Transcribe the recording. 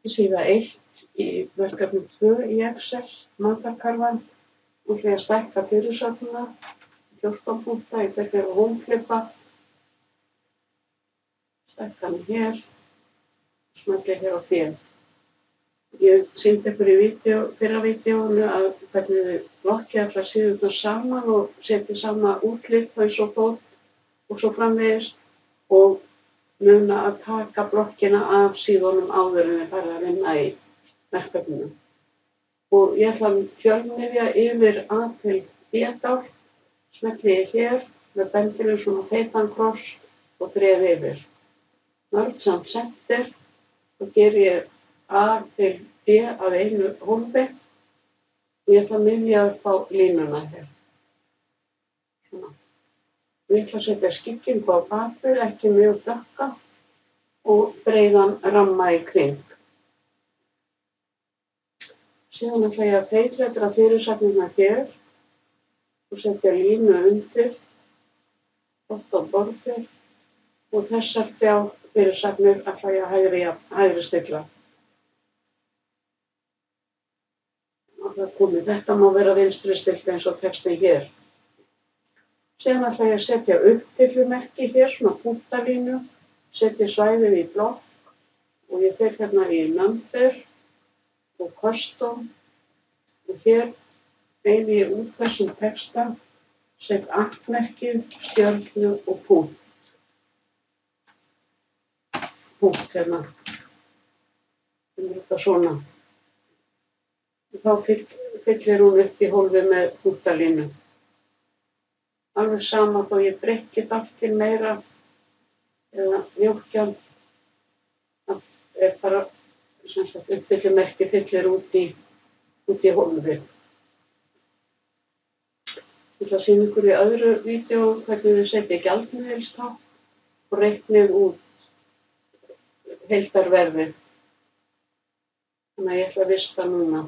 Síða 1 í verkefni 2 í Excel, matarkarfan, og því að stækka fyrirsögnina, 14 punkta, ég tek hér hómflipa, stækka hann hér, smelli hér á fél. Ég sýndi ykkur í fyrra vídeónu að hvernig við blokkið allar síðurnar saman og setja sama útlit, haus og fót og svo framvegis, og muna að taka blokkina af síðunum áður en þið farið að vinna í verkefninu. Og ég ætla að fjölmiðja yfir A til D-dál, smelli ég hér með bendilinn svona feitan kross og dref yfir. Merge and Center, og ger ég A til D af einu hólfi og ég ætla að miðja upp á línuna hér. Svona. Ég ætla að setja skyggingu á bakvið, ekki mjög dökka, og breiðan ramma í kring. Síðan ætla ég að feitletra fyrirsagnirnar hér og setja línu undir, bottom border, og þessar 3 fyrirsagnir ætla ég að hægri stilla. Og það komið, þetta má vera vinstri stillt eins og textin hér. Síðan ætla ég að setja uppfyllumerki hér, svona punktalínu, setja svæðið í blokk og ég fer hérna í number og custom og hér beini ég út þessum texta, set aktmerkið, stjörnu og punkt. Punkt hérna. Þetta svona. Þá fyllir hún upp í hólfið með punktalínu. Alveg sama þó ég brekki dálkinn meira eða mjólkjan, það bara uppfyllumerkið fyllir út í hólfið. Ég ætla að sýna ykkur í öðru vídeó hvernig við setja gjaldmiðilstákn og reiknið út heildarverðið. Þannig að ég ætla að vista núna.